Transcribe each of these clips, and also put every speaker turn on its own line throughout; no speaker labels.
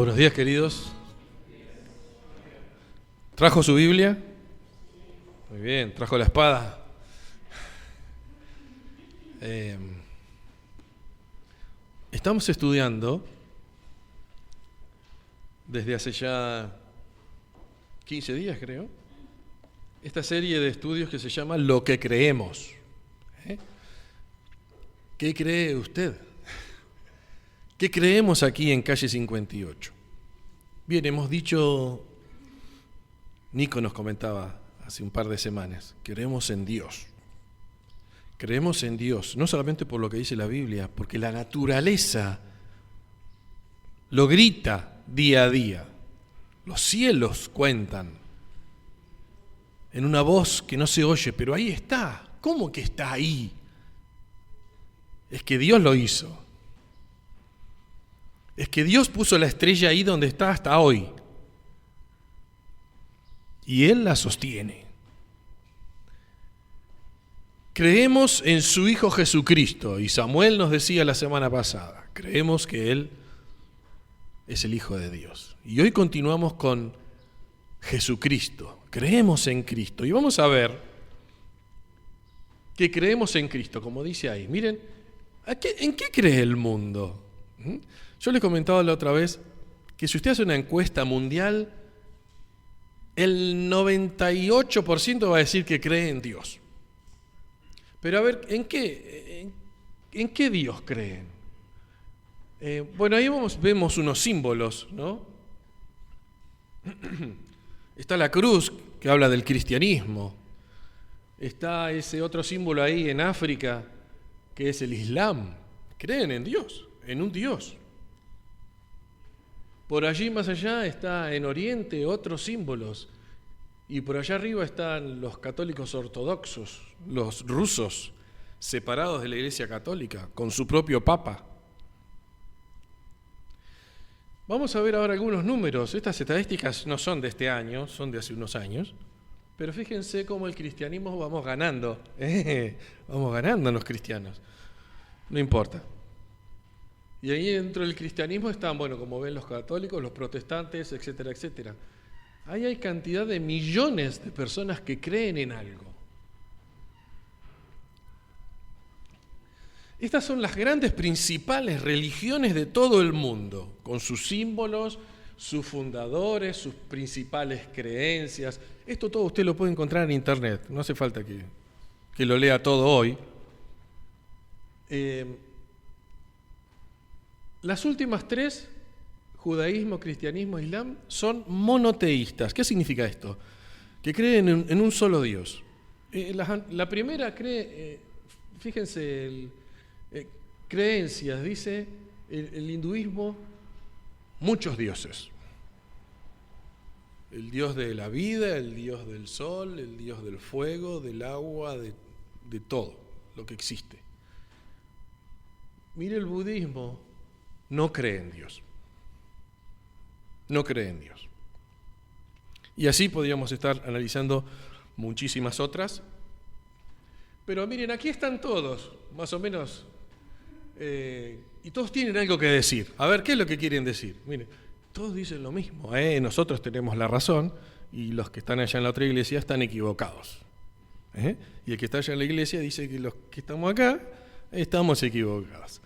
Buenos días, queridos. ¿Trajo su Biblia? Muy bien, trajo la espada. Estamos estudiando desde hace ya 15 días, creo, esta serie de estudios que se llama Lo que creemos. ¿Qué cree usted? ¿Qué creemos aquí en calle 58? Bien, hemos dicho, Nico nos comentaba hace un par de semanas, creemos en Dios. Creemos en Dios, no solamente por lo que dice la Biblia, porque la naturaleza lo grita día a día. Los cielos cuentan en una voz que no se oye, pero ahí está. ¿Cómo que está ahí? Es que Dios lo hizo. Es que Dios puso la estrella ahí donde está hasta hoy. Y Él la sostiene. Creemos en su Hijo Jesucristo. Y Samuel nos decía la semana pasada, creemos que Él es el Hijo de Dios. Y hoy continuamos con Jesucristo. Creemos en Cristo. Y vamos a ver que creemos en Cristo, como dice ahí. Miren, ¿en qué cree el mundo? Yo les comentaba la otra vez que si usted hace una encuesta mundial, el 98% va a decir que cree en Dios. Pero a ver, ¿en qué Dios creen? Bueno, ahí vemos unos símbolos, ¿no? Está la cruz, que habla del cristianismo. Está ese otro símbolo ahí en África, que es el Islam. Creen en Dios, en un Dios. Por allí más allá está en Oriente otros símbolos. Y por allá arriba están los católicos ortodoxos, los rusos, separados de la Iglesia Católica, con su propio Papa. Vamos a ver ahora algunos números. Estas estadísticas no son de este año, son de hace unos años. Pero fíjense cómo el cristianismo vamos ganando. Vamos ganando los cristianos. No importa. Y ahí dentro del cristianismo están, bueno, como ven, los católicos, los protestantes, etcétera, etcétera. Ahí hay cantidad de millones de personas que creen en algo. Estas son las grandes principales religiones de todo el mundo, con sus símbolos, sus fundadores, sus principales creencias. Esto todo usted lo puede encontrar en internet, no hace falta que lo lea todo hoy. Las últimas tres, judaísmo, cristianismo, islam, son monoteístas. ¿Qué significa esto? Que creen en un solo Dios. La primera cree, fíjense, creencias, dice el hinduismo, muchos dioses. El Dios de la vida, el Dios del sol, el Dios del fuego, del agua, de todo lo que existe. Mire, el budismo no cree en Dios. No cree en Dios. Y así podríamos estar analizando muchísimas otras. Pero miren, aquí están todos, más o menos, y todos tienen algo que decir. A ver, ¿qué es lo que quieren decir? Miren, todos dicen lo mismo. Nosotros tenemos la razón y los que están allá en la otra iglesia están equivocados. Y el que está allá en la iglesia dice que los que estamos acá estamos equivocados.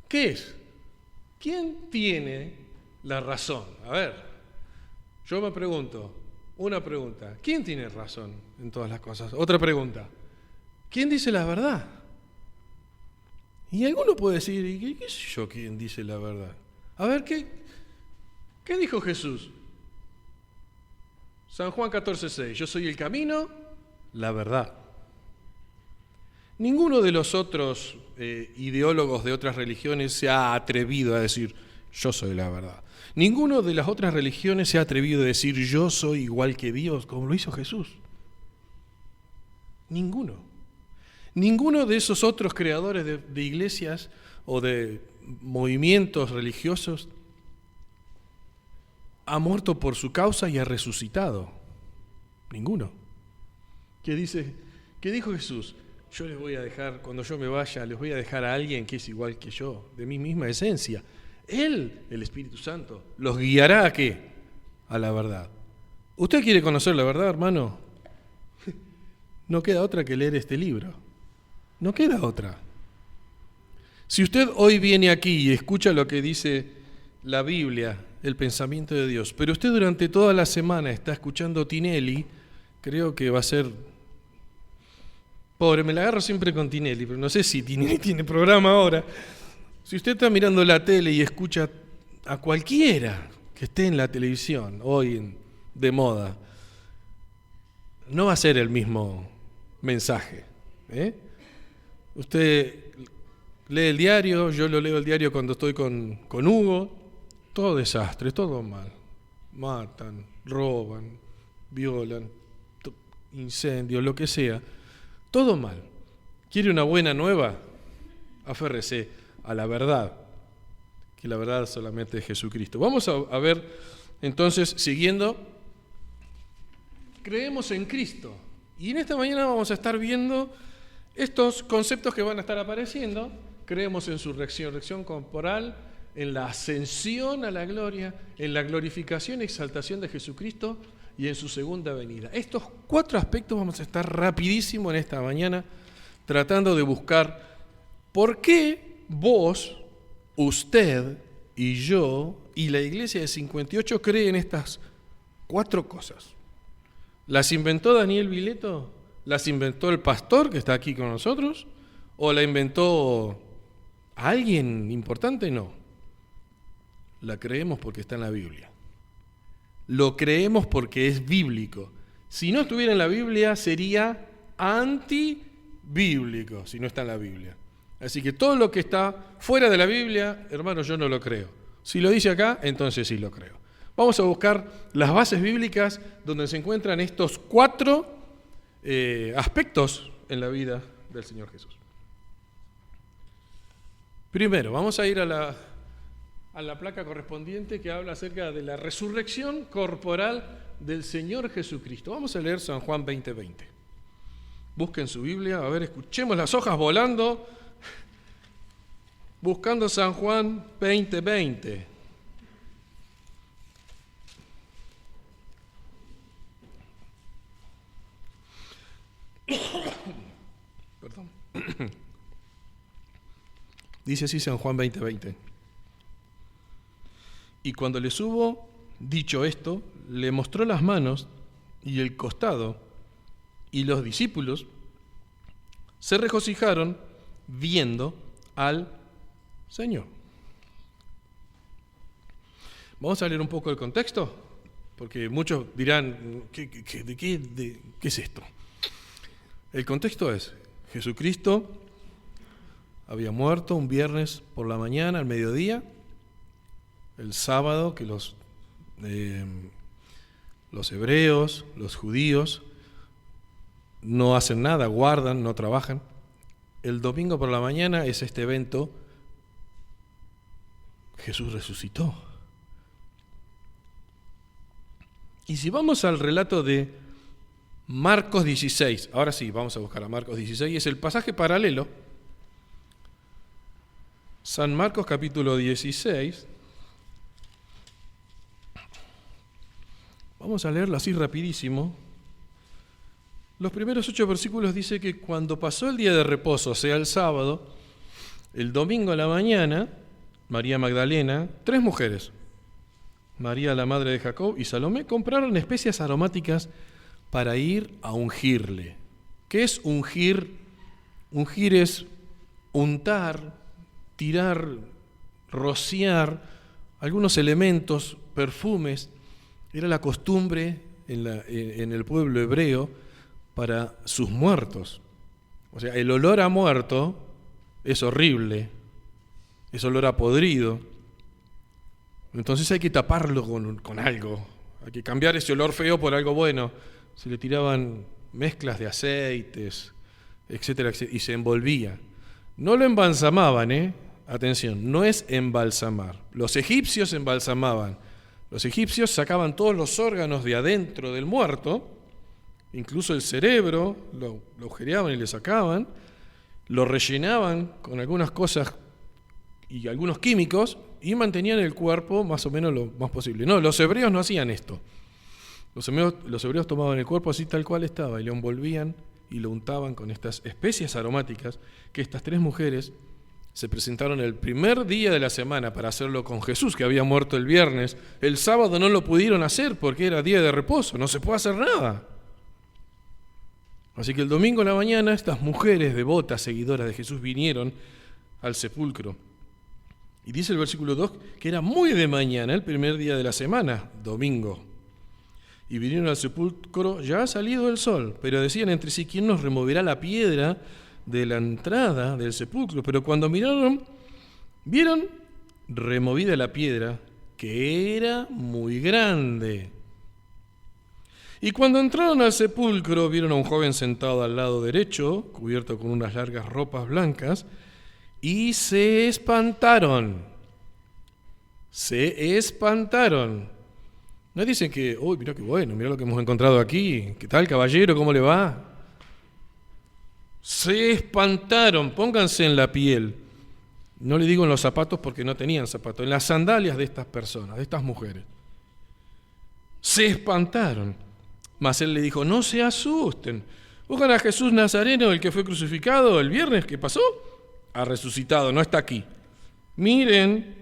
¿Qué es? ¿Quién tiene la razón? A ver, yo me pregunto, una pregunta, ¿quién tiene razón en todas las cosas? Otra pregunta, ¿quién dice la verdad? Y alguno puede decir, ¿y qué sé yo quién dice la verdad? A ver, ¿qué dijo Jesús? San Juan 14:6, yo soy el camino, la verdad. Ninguno de los otros ideólogos de otras religiones se ha atrevido a decir, yo soy la verdad. Ninguno de las otras religiones se ha atrevido a decir, yo soy igual que Dios, como lo hizo Jesús. Ninguno. Ninguno de esos otros creadores de iglesias o de movimientos religiosos ha muerto por su causa y ha resucitado. Ninguno. ¿Qué dijo Jesús? Yo les voy a dejar, cuando yo me vaya, les voy a dejar a alguien que es igual que yo, de mi misma esencia. Él, el Espíritu Santo, los guiará ¿a qué? A la verdad. ¿Usted quiere conocer la verdad, hermano? No queda otra que leer este libro. No queda otra. Si usted hoy viene aquí y escucha lo que dice la Biblia, el pensamiento de Dios, pero usted durante toda la semana está escuchando Tinelli, creo que va a ser... Pobre, me la agarro siempre con Tinelli, pero no sé si Tinelli tiene programa ahora. Si usted está mirando la tele y escucha a cualquiera que esté en la televisión hoy de moda, no va a ser el mismo mensaje. Usted lee el diario, yo lo leo el diario cuando estoy con Hugo, todo desastre, todo mal. Matan, roban, violan, incendios, lo que sea. Todo mal. ¿Quiere una buena nueva? Aférrese a la verdad, que la verdad solamente es Jesucristo. Vamos a ver entonces, siguiendo, creemos en Cristo. Y en esta mañana vamos a estar viendo estos conceptos que van a estar apareciendo. Creemos en su resurrección corporal, en la ascensión a la gloria, en la glorificación y exaltación de Jesucristo y en su segunda venida. Estos 4 aspectos vamos a estar rapidísimo en esta mañana tratando de buscar por qué vos, usted y yo y la iglesia de 58 creen estas 4 cosas. ¿Las inventó Daniel Vileto? ¿Las inventó el pastor que está aquí con nosotros? ¿O la inventó alguien importante? No. La creemos porque está en la Biblia. Lo creemos porque es bíblico. Si no estuviera en la Biblia, sería antibíblico, si no está en la Biblia. Así que todo lo que está fuera de la Biblia, hermano, yo no lo creo. Si lo dice acá, entonces sí lo creo. Vamos a buscar las bases bíblicas donde se encuentran estos 4 aspectos en la vida del Señor Jesús. Primero, vamos a ir a la placa correspondiente que habla acerca de la resurrección corporal del Señor Jesucristo. Vamos a leer San Juan 20:20. Busquen su Biblia, a ver, escuchemos las hojas volando, buscando San Juan 20:20. Perdón. Dice así San Juan 20:20. Y cuando les hubo dicho esto, le mostró las manos y el costado, y los discípulos se regocijaron viendo al Señor. Vamos a leer un poco el contexto, porque muchos dirán, ¿qué es esto? El contexto es, Jesucristo había muerto un viernes por la mañana, al mediodía, el sábado que los hebreos, los judíos, no hacen nada, guardan, no trabajan. El domingo por la mañana es este evento, Jesús resucitó. Y si vamos al relato de Marcos 16, ahora sí, vamos a buscar a Marcos 16, es el pasaje paralelo, San Marcos capítulo 16, vamos a leerlo así rapidísimo. Los primeros 8 versículos dice que cuando pasó el día de reposo, o sea el sábado, el domingo a la mañana, María Magdalena, 3 mujeres, María la madre de Jacob y Salomé, compraron especias aromáticas para ir a ungirle. ¿Qué es ungir? Ungir es untar, tirar, rociar algunos elementos, perfumes. Era la costumbre en el pueblo hebreo para sus muertos. O sea, el olor a muerto es horrible, es olor a podrido. Entonces hay que taparlo con algo, hay que cambiar ese olor feo por algo bueno. Se le tiraban mezclas de aceites, etcétera, etcétera, y se envolvía. No lo embalsamaban, atención, no es embalsamar. Los egipcios embalsamaban. Los egipcios sacaban todos los órganos de adentro del muerto, incluso el cerebro, lo agujereaban y le sacaban, lo rellenaban con algunas cosas y algunos químicos y mantenían el cuerpo más o menos lo más posible. No, los hebreos no hacían esto. Los hebreos tomaban el cuerpo así tal cual estaba y lo envolvían y lo untaban con estas especias aromáticas que estas 3 mujeres se presentaron el primer día de la semana para hacerlo con Jesús, que había muerto el viernes. El sábado no lo pudieron hacer porque era día de reposo, no se puede hacer nada. Así que el domingo en la mañana estas mujeres devotas, seguidoras de Jesús, vinieron al sepulcro. Y dice el versículo 2 que era muy de mañana, el primer día de la semana, domingo. Y vinieron al sepulcro, ya ha salido el sol, pero decían entre sí, ¿quién nos removerá la piedra de la entrada del sepulcro? Pero cuando miraron, vieron removida la piedra, que era muy grande. Y cuando entraron al sepulcro, vieron a un joven sentado al lado derecho, cubierto con unas largas ropas blancas, y se espantaron. Se espantaron. No dicen que, uy, mira qué bueno, mira lo que hemos encontrado aquí. ¿Qué tal, caballero? ¿Cómo le va? Se espantaron, pónganse en la piel. No le digo en los zapatos porque no tenían zapatos, en las sandalias de estas personas, de estas mujeres. Se espantaron. Mas él le dijo, no se asusten. Buscan a Jesús Nazareno, el que fue crucificado el viernes que pasó. Ha resucitado, no está aquí. Miren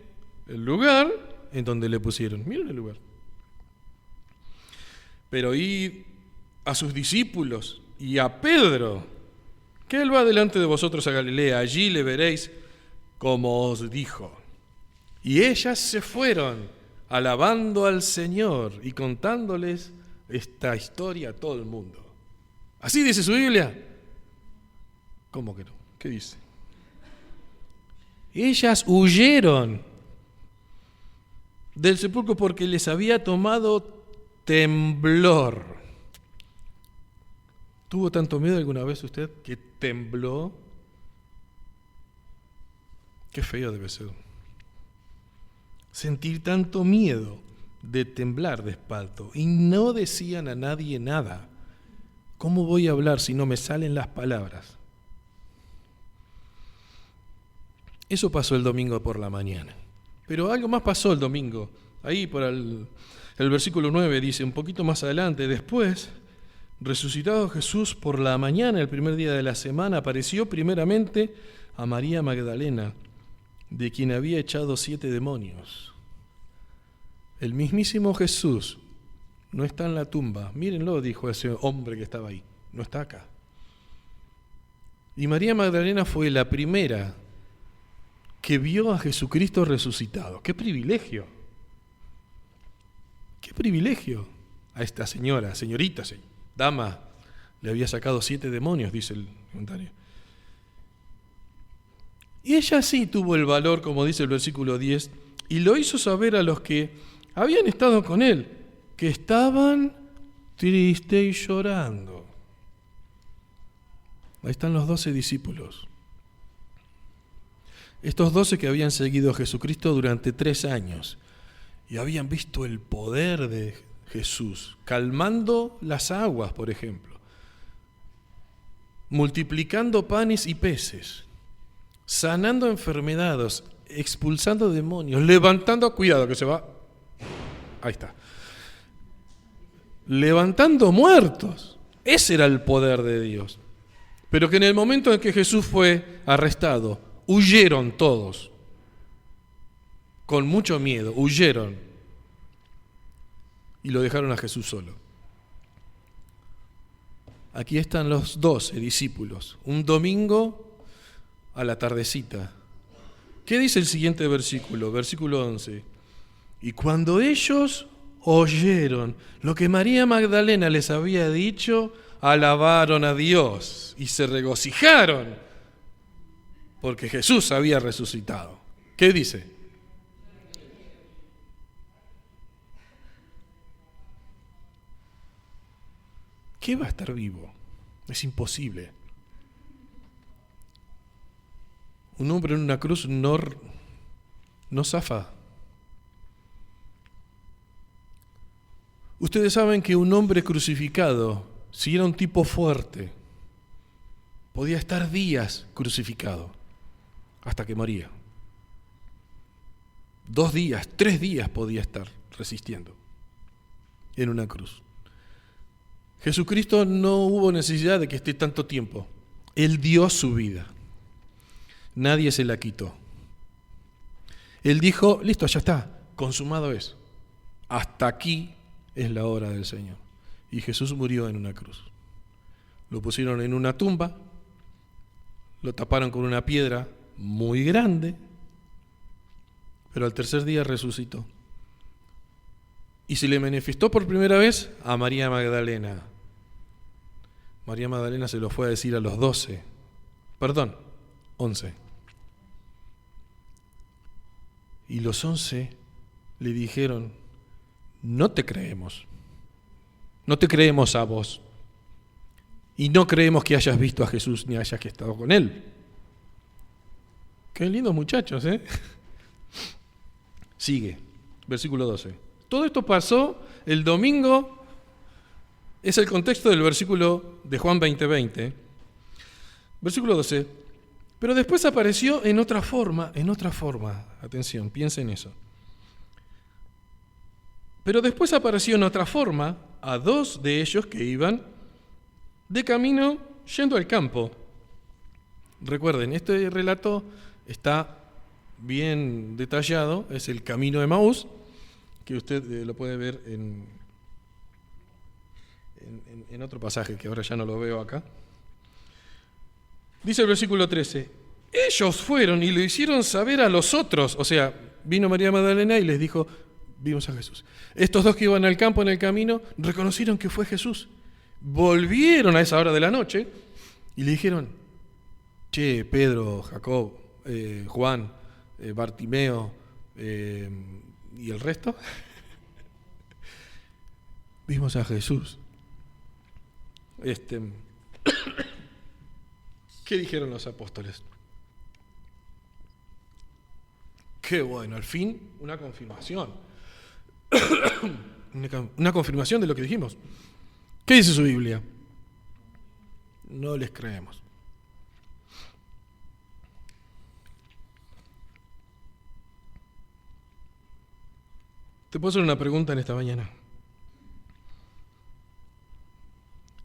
el lugar en donde le pusieron. Miren el lugar. Pero id a sus discípulos y a Pedro, que él va delante de vosotros a Galilea, allí le veréis como os dijo. Y ellas se fueron alabando al Señor y contándoles esta historia a todo el mundo. ¿Así dice su Biblia? ¿Cómo que no? ¿Qué dice? Ellas huyeron del sepulcro porque les había tomado temblor. ¿Tuvo tanto miedo alguna vez usted que tembló? Qué feo debe ser. Sentir tanto miedo de temblar de espanto. Y no decían a nadie nada. ¿Cómo voy a hablar si no me salen las palabras? Eso pasó el domingo por la mañana. Pero algo más pasó el domingo. Ahí por el versículo 9 dice, un poquito más adelante, después, resucitado Jesús por la mañana, el primer día de la semana, apareció primeramente a María Magdalena, de quien había echado 7 demonios. El mismísimo Jesús no está en la tumba. Mírenlo, dijo ese hombre que estaba ahí. No está acá. Y María Magdalena fue la primera que vio a Jesucristo resucitado. ¡Qué privilegio! ¡Qué privilegio! A esta señorita, dama, le había sacado 7 demonios, dice el comentario. Y ella sí tuvo el valor, como dice el versículo 10, y lo hizo saber a los que habían estado con él, que estaban tristes y llorando. Ahí están los 12 discípulos. Estos 12 que habían seguido a Jesucristo durante 3 años y habían visto el poder de Jesús, calmando las aguas, por ejemplo, multiplicando panes y peces, sanando enfermedades, expulsando demonios, levantando, cuidado que se va, ahí está, levantando muertos. Ese era el poder de Dios. Pero que en el momento en que Jesús fue arrestado, huyeron todos, con mucho miedo, huyeron y lo dejaron a Jesús solo. Aquí están los 12 discípulos, un domingo a la tardecita. ¿Qué dice el siguiente versículo? Versículo 11. Y cuando ellos oyeron lo que María Magdalena les había dicho, alabaron a Dios y se regocijaron porque Jesús había resucitado. ¿Qué dice? ¿Qué va a estar vivo? Es imposible. Un hombre en una cruz no zafa. Ustedes saben que un hombre crucificado, si era un tipo fuerte, podía estar días crucificado hasta que moría. 2 días, 3 días podía estar resistiendo en una cruz. Jesucristo no hubo necesidad de que esté tanto tiempo. Él dio su vida. Nadie se la quitó. Él dijo, listo, ya está, consumado es. Hasta aquí es la obra del Señor. Y Jesús murió en una cruz. Lo pusieron en una tumba, lo taparon con una piedra muy grande, pero al tercer día resucitó. Y se le manifestó por primera vez a María Magdalena. María Magdalena se lo fue a decir a los 11. Y los 11 le dijeron, no te creemos a vos, y no creemos que hayas visto a Jesús ni hayas estado con Él. Qué lindos muchachos, ¿eh? Sigue, versículo 12. Todo esto pasó el domingo, es el contexto del versículo de Juan 20:20. Versículo 12. Pero después apareció en otra forma, atención, piensen en eso. Pero después apareció en otra forma a 2 de ellos que iban de camino yendo al campo. Recuerden, este relato está bien detallado, es el camino de Emaús, que usted lo puede ver en otro pasaje, que ahora ya no lo veo acá. Dice el versículo 13, ellos fueron y lo hicieron saber a los otros, o sea, vino María Magdalena y les dijo, vimos a Jesús. Estos 2 que iban al campo en el camino reconocieron que fue Jesús. Volvieron a esa hora de la noche y le dijeron, che, Pedro, Jacob, Juan, Bartimeo y el resto, vimos a Jesús. ¿Qué dijeron los apóstoles? Qué bueno, al fin una confirmación. Una confirmación de lo que dijimos. ¿Qué dice su Biblia? No les creemos. Te puedo hacer una pregunta en esta mañana.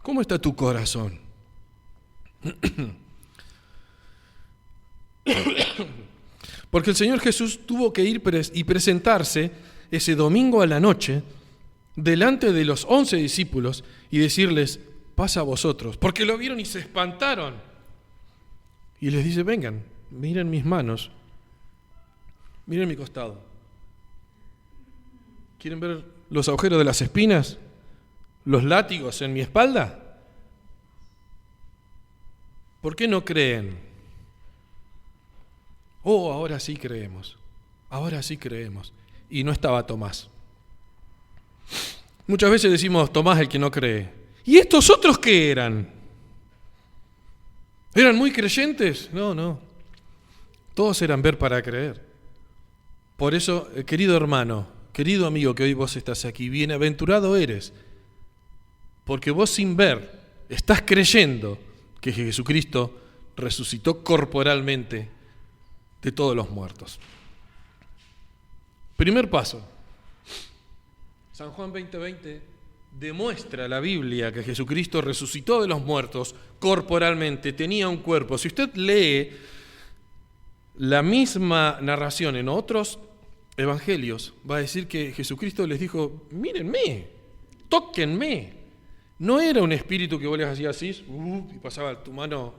¿Cómo está tu corazón? Porque el Señor Jesús tuvo que ir y presentarse ese domingo a la noche delante de los 11 discípulos y decirles, pasa a vosotros, porque lo vieron y se espantaron. Y les dice, vengan, miren mis manos, miren mi costado. ¿Quieren ver los agujeros de las espinas? ¿Los látigos en mi espalda? ¿Por qué no creen? Oh, ahora sí creemos. Y no estaba Tomás. Muchas veces decimos, Tomás el que no cree. ¿Y estos otros qué eran? ¿Eran muy creyentes? No. Todos eran ver para creer. Por eso, querido hermano, querido amigo que hoy vos estás aquí, bienaventurado eres, porque vos sin ver estás creyendo que Jesucristo resucitó corporalmente de todos los muertos. Primer paso. San Juan 20:20 demuestra la Biblia que Jesucristo resucitó de los muertos corporalmente, tenía un cuerpo. Si usted lee la misma narración en otros evangelios, va a decir que Jesucristo les dijo, mírenme, tóquenme. No era un espíritu que vos les hacías así y pasaba tu mano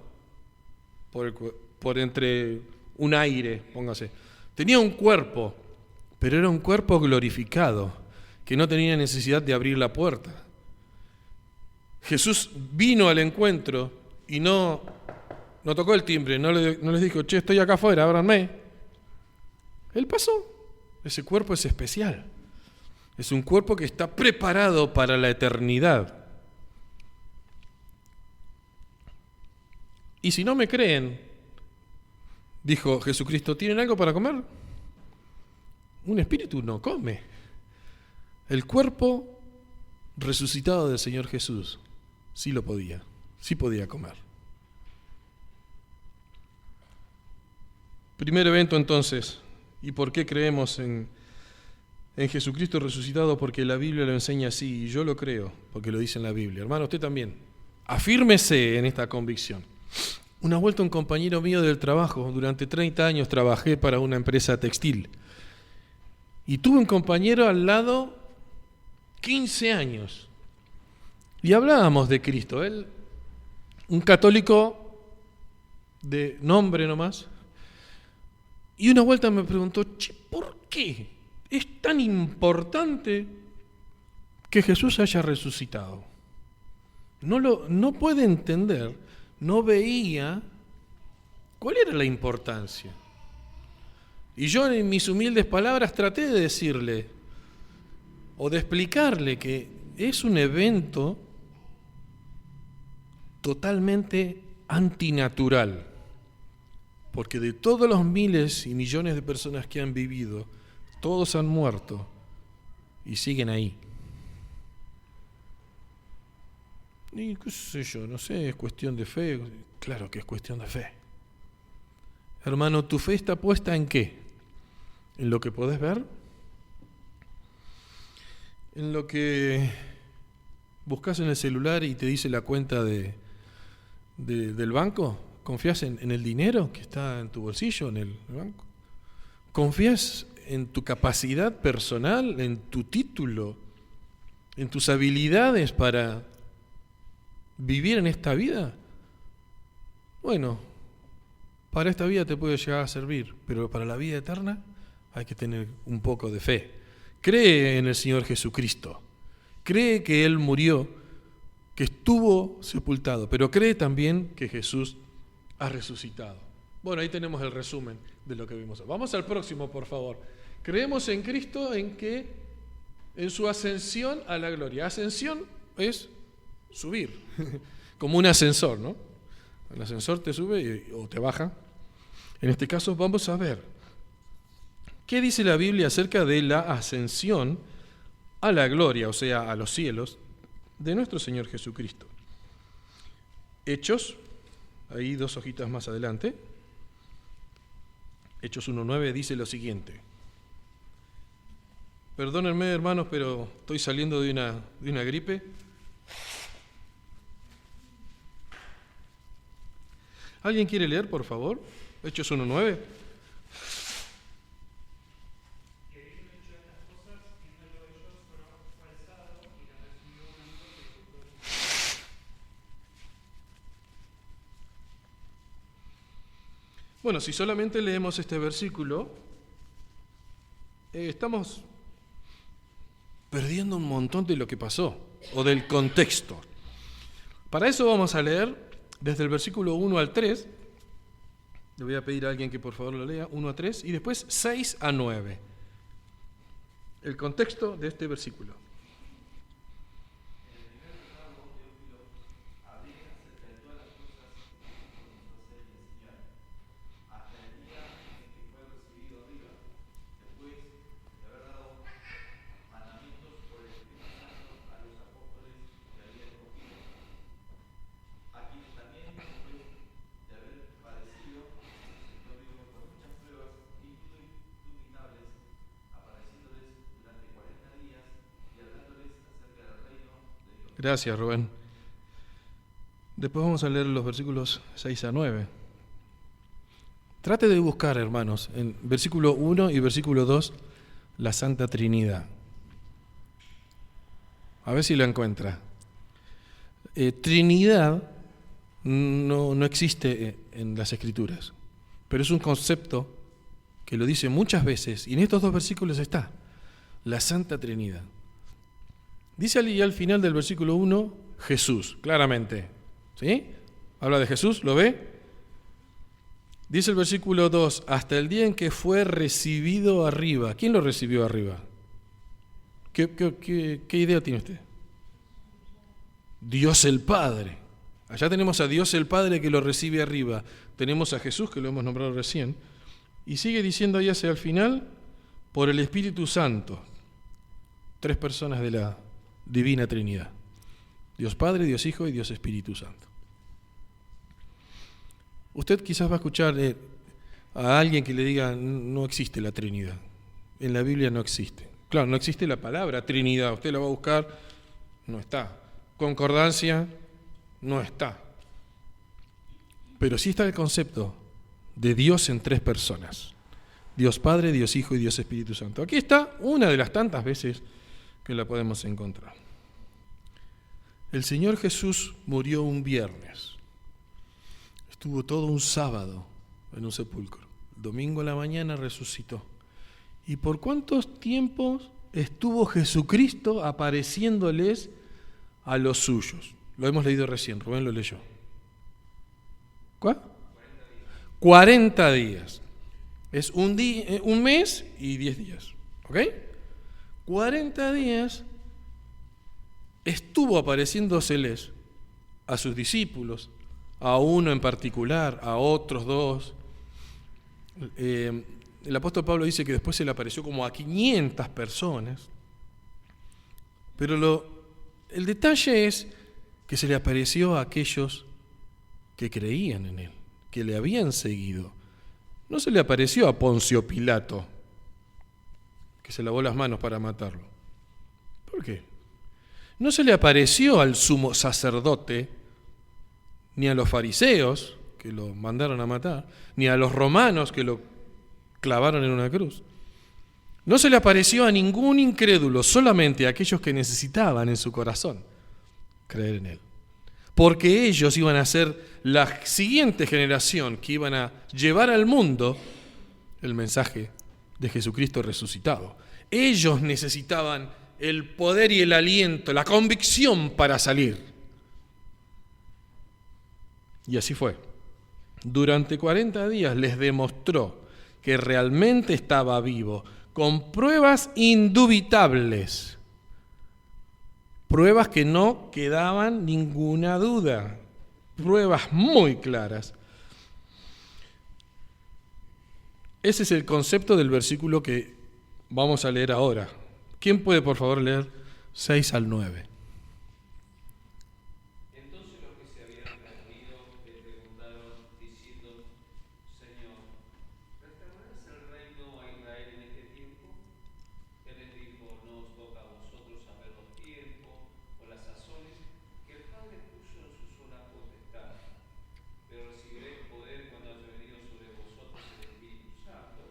por entre un aire, póngase. Tenía un cuerpo, pero era un cuerpo glorificado, que no tenía necesidad de abrir la puerta. Jesús vino al encuentro y no tocó el timbre, no les dijo, che, estoy acá afuera, ábranme. Él pasó. Ese cuerpo es especial. Es un cuerpo que está preparado para la eternidad. Y si no me creen, dijo Jesucristo, ¿tienen algo para comer? Un espíritu no come. El cuerpo resucitado del Señor Jesús sí podía comer. Primer evento entonces, ¿Y por qué creemos en Jesucristo resucitado? Porque la Biblia lo enseña así, y yo lo creo, porque lo dice en la Biblia. Hermano, usted también. Afírmese en esta convicción. Una vuelta un compañero mío del trabajo, durante 30 años trabajé para una empresa textil. Y tuve un compañero al lado 15 años. Y hablábamos de Cristo. Él, un católico de nombre nomás. Y una vuelta me preguntó, ¿por qué es tan importante que Jesús haya resucitado? No puede entender, no veía cuál era la importancia. Y yo en mis humildes palabras traté de decirle o de explicarle que es un evento totalmente antinatural, porque de todos los miles y millones de personas que han vivido, todos han muerto y siguen ahí. Y qué sé yo, no sé, es cuestión de fe. Claro que es cuestión de fe. Hermano, ¿tu fe está puesta en qué? ¿En lo que podés ver? ¿En lo que buscas en el celular y te dice la cuenta del banco? ¿Confías en el dinero que está en tu bolsillo, en el banco? ¿Confías en tu capacidad personal, en tu título, en tus habilidades para vivir en esta vida? Bueno, para esta vida te puede llegar a servir, pero para la vida eterna hay que tener un poco de fe. Cree en el Señor Jesucristo. Cree que Él murió, que estuvo sepultado, pero cree también que Jesús ha resucitado. Bueno, ahí tenemos el resumen de lo que vimos. Vamos al próximo, por favor. Creemos en Cristo en su ascensión a la gloria. Ascensión es subir, como un ascensor, ¿no? El ascensor te sube o te baja. En este caso vamos a ver qué dice la Biblia acerca de la ascensión a la gloria, o sea, a los cielos, de nuestro Señor Jesucristo. Hechos, ahí 2 hojitas más adelante, Hechos 1:9 dice lo siguiente. Perdónenme, hermanos, pero estoy saliendo de una gripe. ¿Alguien quiere leer, por favor? Hechos 1:9. Bueno, si solamente leemos este versículo, estamos perdiendo un montón de lo que pasó, o del contexto. Para eso vamos a leer desde el versículo 1 al 3, le voy a pedir a alguien que por favor lo lea, 1 a 3, y después 6 a 9. El contexto de este versículo. Gracias, Rubén. Después vamos a leer los versículos 6 a 9. Trate de buscar, hermanos, en versículo 1 y versículo 2, la Santa Trinidad. A ver si la encuentra. Trinidad no existe en las Escrituras, pero es un concepto que lo dice muchas veces, y en estos 2 versículos está, la Santa Trinidad. Dice al final del versículo 1, Jesús, claramente. ¿Sí? Habla de Jesús, ¿lo ve? Dice el versículo 2, hasta el día en que fue recibido arriba. ¿Quién lo recibió arriba? ¿Qué idea tiene usted? Dios el Padre. Allá tenemos a Dios el Padre que lo recibe arriba. Tenemos a Jesús, que lo hemos nombrado recién. Y sigue diciendo ahí hacia el final, por el Espíritu Santo. 3 personas de la Divina Trinidad. Dios Padre, Dios Hijo y Dios Espíritu Santo. Usted quizás va a escuchar, a alguien que le diga, no existe la Trinidad. En la Biblia no existe. Claro, no existe la palabra Trinidad. Usted la va a buscar, no está. Concordancia, no está. Pero sí está el concepto de Dios en tres personas. Dios Padre, Dios Hijo y Dios Espíritu Santo. Aquí está una de las tantas veces que la podemos encontrar. El Señor Jesús murió un viernes. Estuvo todo un sábado en un sepulcro. El domingo a la mañana resucitó. ¿Y por cuántos tiempos estuvo Jesucristo apareciéndoles a los suyos? Lo hemos leído recién, Rubén lo leyó. ¿Cuál? 40 días. Es un mes y 10 días. ¿Ok? 40 días estuvo apareciéndoseles a sus discípulos, a uno en particular, a otros dos. El apóstol Pablo dice que después se le apareció como a 500 personas. Pero el detalle es que se le apareció a aquellos que creían en él, que le habían seguido. No se le apareció a Poncio Pilato, que se lavó las manos para matarlo. ¿Por qué? No se le apareció al sumo sacerdote, ni a los fariseos, que lo mandaron a matar, ni a los romanos, que lo clavaron en una cruz. No se le apareció a ningún incrédulo, solamente a aquellos que necesitaban en su corazón creer en él. Porque ellos iban a ser la siguiente generación que iban a llevar al mundo el mensaje de Jesucristo resucitado. Ellos necesitaban el poder y el aliento, la convicción para salir. Y así fue. Durante 40 días les demostró que realmente estaba vivo, con pruebas indubitables, pruebas que no quedaban ninguna duda, pruebas muy claras. Ese es el concepto del versículo que vamos a leer ahora. ¿Quién puede, por favor, leer 6 al 9?
Entonces los que se habían reunido le preguntaron, diciendo, Señor, ¿restaurarás el reino a Israel en este tiempo? Él les dijo, no os toca a vosotros saber los tiempos o las sazones que el Padre puso en su sola potestad, pero recibiréis poder cuando haya venido sobre vosotros el Espíritu Santo,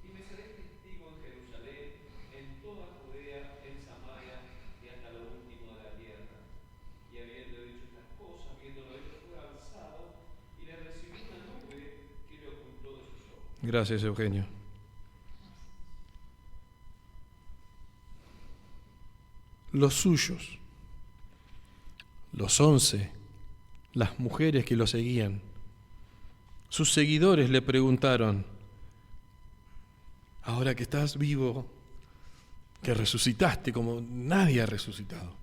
y me seréis testigo en Jerusalén, en toda Judea, en Samaria y hasta lo último de la tierra. Y habiendo dicho estas cosas, viéndolo hecho, fue alzado y le recibió una nube que le ocultó de sus ojos.
Gracias, Eugenio. Los suyos, los 11, las mujeres que lo seguían, sus seguidores le preguntaron, ahora que estás vivo, que resucitaste como nadie ha resucitado,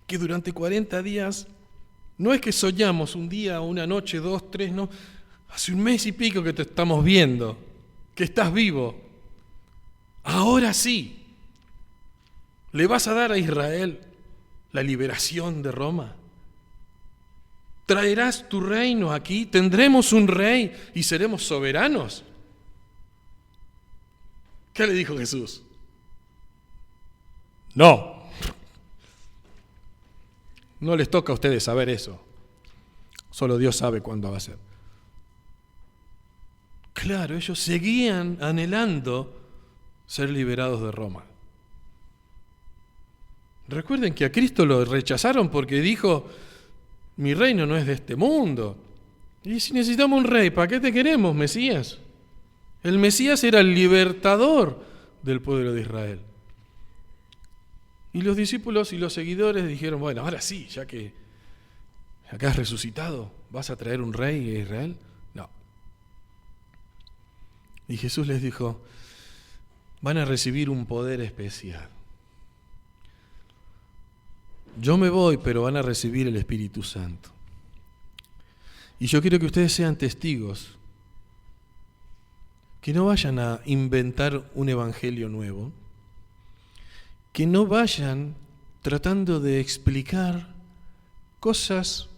que durante 40 días, no es que soñamos un día, una noche, 2, 3, no, hace un mes y pico que te estamos viendo, que estás vivo, ahora sí, ¿le vas a dar a Israel la liberación de Roma? ¿Traerás tu reino aquí? ¿Tendremos un rey y seremos soberanos? ¿Qué le dijo Jesús? No. No les toca a ustedes saber eso. Solo Dios sabe cuándo va a ser. Claro, ellos seguían anhelando ser liberados de Roma. Recuerden que a Cristo lo rechazaron porque dijo, mi reino no es de este mundo. Y si necesitamos un rey, ¿para qué te queremos, Mesías? El Mesías era el libertador del pueblo de Israel. Y los discípulos y los seguidores dijeron, bueno, ahora sí, ya que acá has resucitado, ¿vas a traer un rey a Israel? No. Y Jesús les dijo, van a recibir un poder especial. Yo me voy, pero van a recibir el Espíritu Santo. Y yo quiero que ustedes sean testigos, que no vayan a inventar un evangelio nuevo, que no vayan tratando de explicar cosas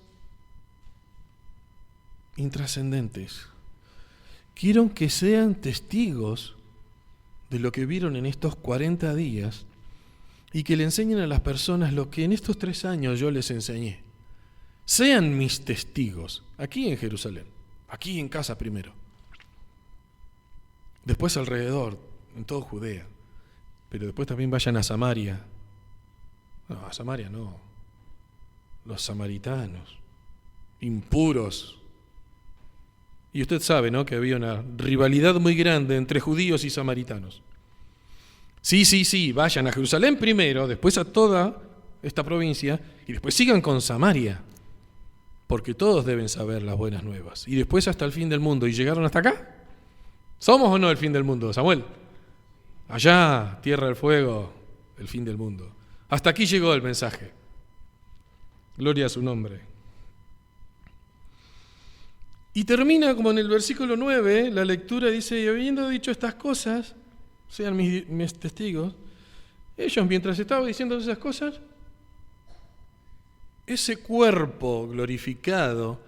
intrascendentes, quiero que sean testigos de lo que vieron en estos 40 días y que le enseñen a las personas lo que en estos 3 años yo les enseñé. Sean mis testigos, aquí en Jerusalén, aquí en casa primero, después alrededor, en toda Judea, pero después también vayan a Samaria. No, a Samaria no, los samaritanos, impuros. Y usted sabe, ¿no?, que había una rivalidad muy grande entre judíos y samaritanos. Sí, vayan a Jerusalén primero, después a toda esta provincia, y después sigan con Samaria, porque todos deben saber las buenas nuevas. Y después hasta el fin del mundo. ¿Y llegaron hasta acá? ¿Somos o no el fin del mundo, Samuel? Allá, tierra del fuego, el fin del mundo. Hasta aquí llegó el mensaje. Gloria a su nombre. Y termina como en el versículo 9, la lectura dice, y habiendo dicho estas cosas, sean mis testigos, ellos mientras estaban diciendo esas cosas, ese cuerpo glorificado,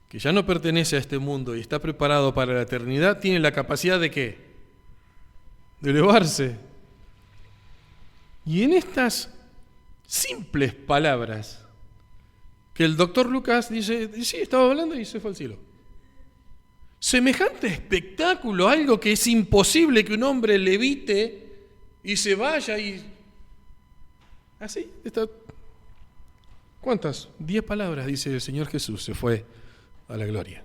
que ya no pertenece a este mundo y está preparado para la eternidad, tiene la capacidad de ¿qué? De elevarse. Y en estas simples palabras, que el doctor Lucas dice, sí, estaba hablando y se fue al cielo. Semejante espectáculo, algo que es imposible que un hombre levite y se vaya y... Así, está... ¿Cuántas? 10 palabras, dice el Señor Jesús, se fue a la gloria.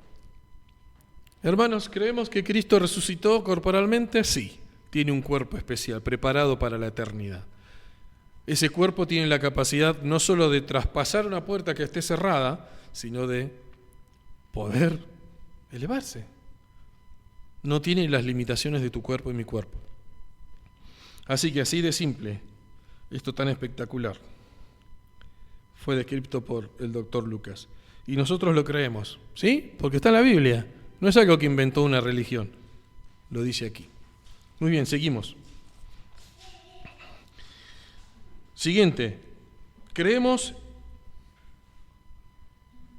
Hermanos, ¿creemos que Cristo resucitó corporalmente? Sí, tiene un cuerpo especial, preparado para la eternidad. Ese cuerpo tiene la capacidad no solo de traspasar una puerta que esté cerrada, sino de poder elevarse. No tiene las limitaciones de tu cuerpo y mi cuerpo. Así que así de simple, esto tan espectacular, fue descrito por el doctor Lucas. Y nosotros lo creemos, ¿sí? Porque está en la Biblia. No es algo que inventó una religión. Lo dice aquí. Muy bien, seguimos. Siguiente. Creemos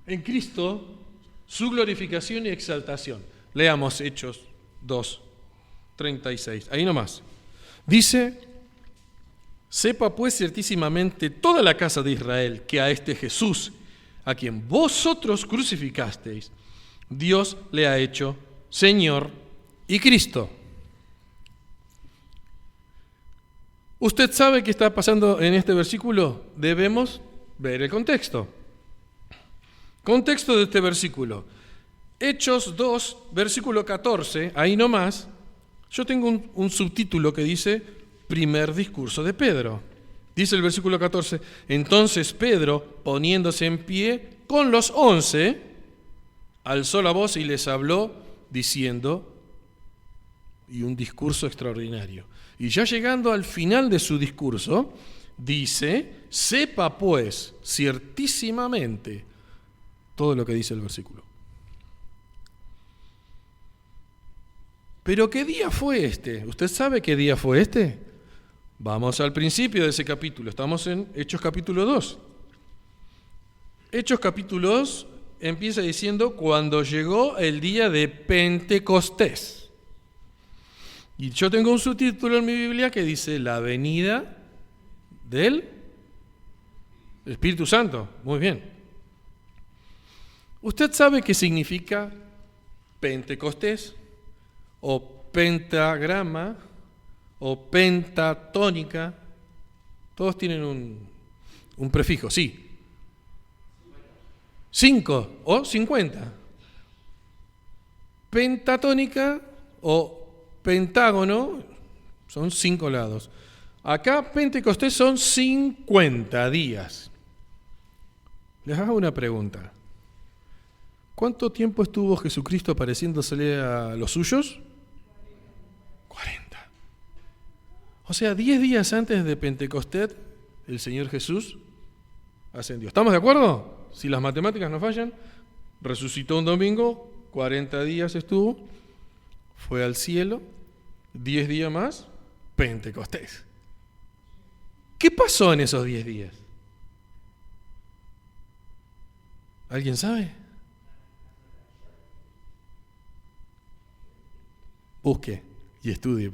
en Cristo, su glorificación y exaltación. Leamos Hechos 2:36. Ahí nomás. Dice... Sepa pues ciertísimamente toda la casa de Israel que a este Jesús, a quien vosotros crucificasteis, Dios le ha hecho Señor y Cristo. ¿Usted sabe qué está pasando en este versículo? Debemos ver el contexto. Contexto de este versículo. Hechos 2, versículo 14, ahí nomás, yo tengo un subtítulo que dice... Primer discurso de Pedro. Dice el versículo 14, entonces Pedro, poniéndose en pie con los 11, alzó la voz y les habló diciendo, y un discurso extraordinario. Y ya llegando al final de su discurso, dice, sepa pues ciertísimamente todo lo que dice el versículo. ¿Pero qué día fue este? ¿Usted sabe qué día fue este? Vamos al principio de ese capítulo, estamos en Hechos capítulo 2. Hechos capítulo 2 empieza diciendo, cuando llegó el día de Pentecostés. Y yo tengo un subtítulo en mi Biblia que dice, la venida del Espíritu Santo. Muy bien. ¿Usted sabe qué significa Pentecostés? O pentagrama, o pentatónica, todos tienen un prefijo, sí. 5 o 50. Pentatónica o pentágono son 5 lados. Acá Pentecostés son 50 días. Les hago una pregunta. ¿Cuánto tiempo estuvo Jesucristo apareciéndosele a los suyos? 40. O sea, 10 días antes de Pentecostés, el Señor Jesús ascendió. ¿Estamos de acuerdo? Si las matemáticas no fallan, resucitó un domingo, 40 días estuvo, fue al cielo, 10 días más, Pentecostés. ¿Qué pasó en esos 10 días? ¿Alguien sabe? Busque y estudie.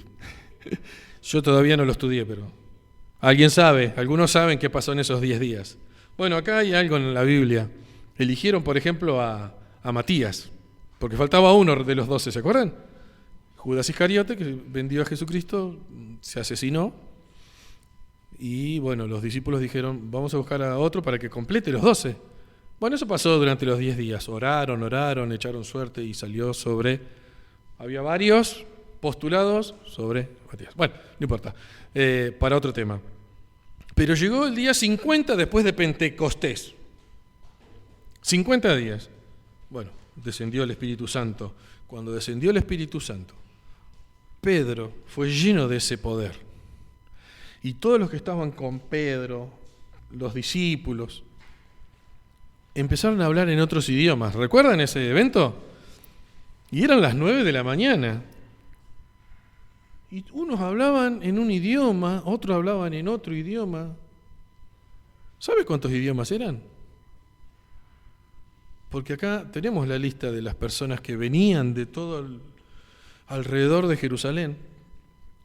Yo todavía no lo estudié, pero alguien sabe, algunos saben qué pasó en esos 10 días. Bueno, acá hay algo en la Biblia. Eligieron, por ejemplo, a Matías, porque faltaba uno de los 12, ¿se acuerdan? Judas Iscariote, que vendió a Jesucristo, se asesinó. Y bueno, los discípulos dijeron, vamos a buscar a otro para que complete los 12. Bueno, eso pasó durante los 10 días. Oraron, echaron suerte y salió sobre... Había varios postulados sobre Matías. Bueno, no importa, para otro tema. Pero llegó el día 50 después de Pentecostés. 50 días. Bueno, descendió el Espíritu Santo. Cuando descendió el Espíritu Santo, Pedro fue lleno de ese poder. Y todos los que estaban con Pedro, los discípulos, empezaron a hablar en otros idiomas. ¿Recuerdan ese evento? Y eran las 9 de la mañana. Y unos hablaban en un idioma, otros hablaban en otro idioma. ¿Sabe cuántos idiomas eran? Porque acá tenemos la lista de las personas que venían de todo alrededor de Jerusalén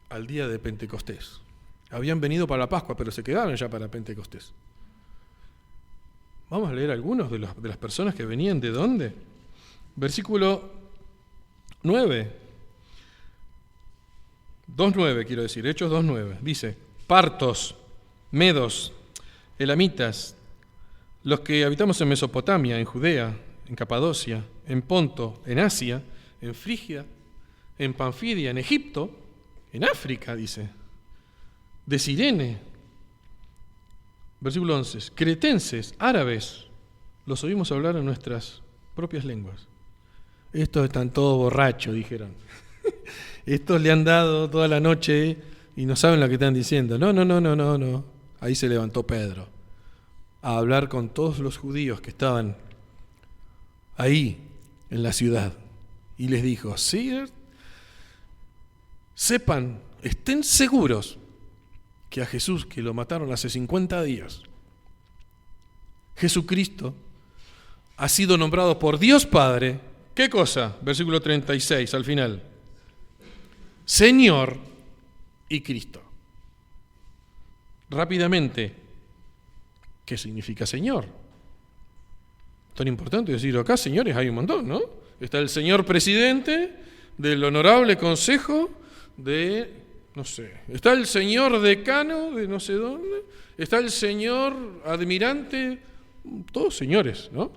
al día de Pentecostés. Habían venido para la Pascua, pero se quedaron ya para Pentecostés. Vamos a leer algunos de las personas que venían de dónde. Versículo 9. 2.9 quiero decir, Hechos 2.9. Dice, partos, medos, elamitas, los que habitamos en Mesopotamia, en Judea, en Capadocia, en Ponto, en Asia, en Frigia, en Panfilia, en Egipto, en África, dice, de Cirene, versículo 11, cretenses, árabes, los oímos hablar en nuestras propias lenguas. Estos están todos borrachos, dijeron. Estos le han dado toda la noche y no saben lo que están diciendo. No. Ahí se levantó Pedro a hablar con todos los judíos que estaban ahí en la ciudad. Y les dijo, sí, sepan, estén seguros que a Jesús, que lo mataron hace 50 días, Jesucristo ha sido nombrado por Dios Padre. ¿Qué cosa? Versículo 36 al final. Señor y Cristo. Rápidamente, ¿qué significa Señor? Tan importante decir acá, señores, hay un montón, ¿no? Está el señor presidente del honorable consejo de, no sé, está el señor decano de no sé dónde, está el señor admirante, todos señores, ¿no?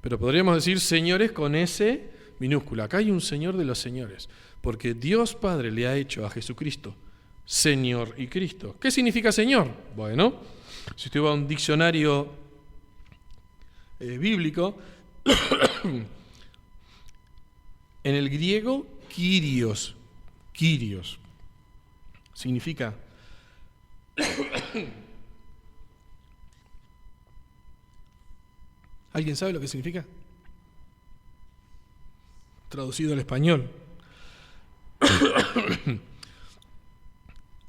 Pero podríamos decir señores con S minúscula. Acá hay un señor de los señores, porque Dios Padre le ha hecho a Jesucristo Señor y Cristo. ¿Qué significa Señor? Bueno, si usted va a un diccionario bíblico, en el griego, Kyrios significa ¿alguien sabe lo que significa? Traducido al español.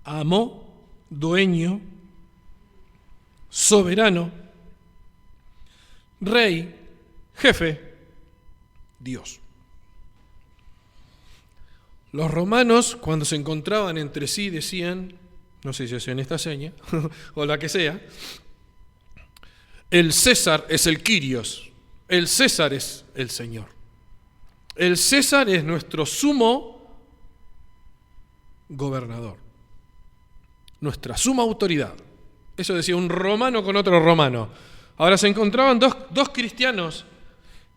Amo, dueño, soberano, rey, jefe, Dios. Los romanos, cuando se encontraban entre sí, decían, no sé si hacían esta seña, o la que sea, el César es el Kyrios, el César es el Señor. El César es nuestro sumo gobernador, nuestra suma autoridad. Eso decía un romano con otro romano. Ahora se encontraban dos cristianos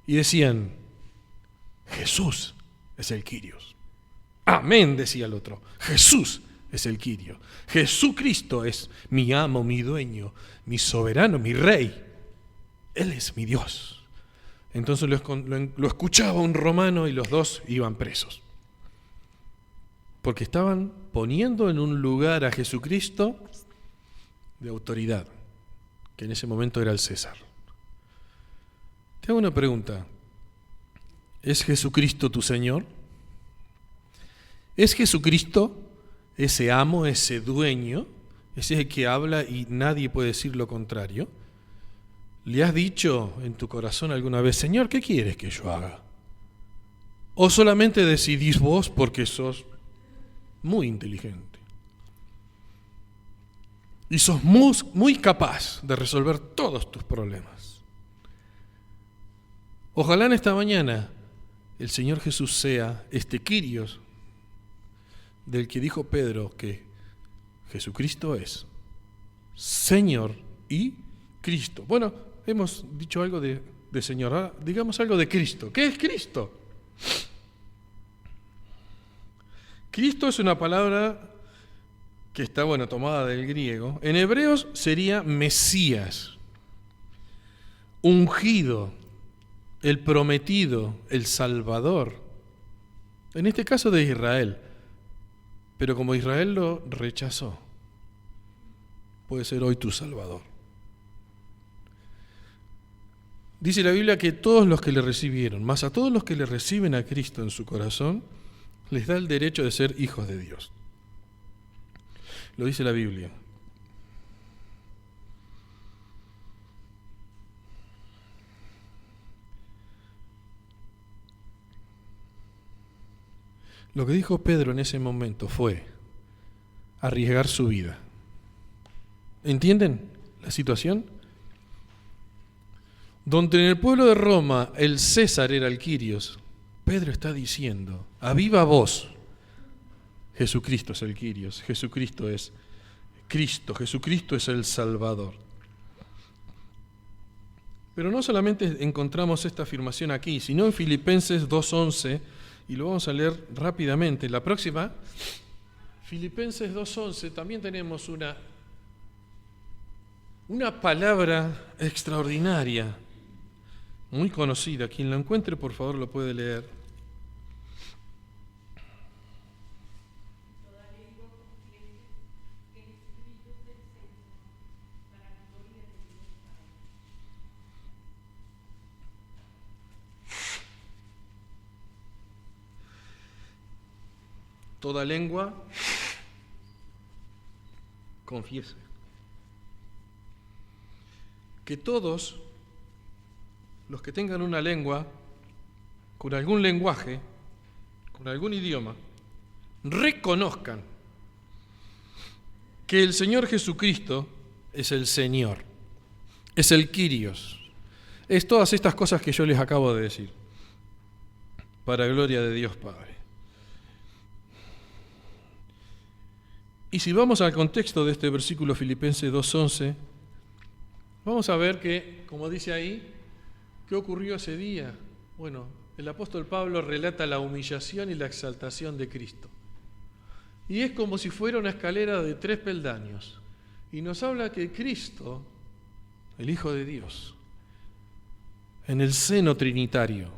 y decían, Jesús es el Kyrios. Amén, decía el otro. Jesús es el Kyrios. Jesucristo es mi amo, mi dueño, mi soberano, mi rey. Él es mi Dios. Entonces lo escuchaba un romano y los dos iban presos. Porque estaban poniendo en un lugar a Jesucristo de autoridad, que en ese momento era el César. Te hago una pregunta. ¿Es Jesucristo tu Señor? ¿Es Jesucristo ese amo, ese dueño, ese que habla y nadie puede decir lo contrario? ¿Le has dicho en tu corazón alguna vez, Señor, qué quieres que yo haga? ¿O solamente decidís vos porque sos muy inteligente? Y sos muy capaz de resolver todos tus problemas. Ojalá en esta mañana el Señor Jesús sea este Kyrios del que dijo Pedro que Jesucristo es Señor y Cristo. Bueno, hemos dicho algo de Señor, ahora digamos algo de Cristo. ¿Qué es Cristo? Cristo es una palabra que está, tomada del griego. En hebreos sería Mesías, ungido, el prometido, el Salvador. En este caso de Israel. Pero como Israel lo rechazó, puede ser hoy tu Salvador. Dice la Biblia que todos los que le recibieron, más a todos los que le reciben a Cristo en su corazón, les da el derecho de ser hijos de Dios. Lo dice la Biblia. Lo que dijo Pedro en ese momento fue arriesgar su vida. ¿Entienden la situación? Donde en el pueblo de Roma el César era el Kyrios, Pedro está diciendo, a viva voz, Jesucristo es el Kyrios, Jesucristo es Cristo, Jesucristo es el Salvador. Pero no solamente encontramos esta afirmación aquí, sino en Filipenses 2:11, y lo vamos a leer rápidamente. La próxima, Filipenses 2:11, también tenemos una palabra extraordinaria, muy conocida. Quien la encuentre, por favor, lo puede leer. Toda lengua confiese. Que todos los que tengan una lengua, con algún lenguaje, con algún idioma, reconozcan que el Señor Jesucristo es el Señor, es el Kyrios, es todas estas cosas que yo les acabo de decir, para gloria de Dios Padre. Y si vamos al contexto de este versículo Filipenses 2:11, vamos a ver que, como dice ahí, ¿qué ocurrió ese día? Bueno, el apóstol Pablo relata la humillación y la exaltación de Cristo. Y es como si fuera una escalera de 3 peldaños. Y nos habla que Cristo, el Hijo de Dios, en el seno trinitario,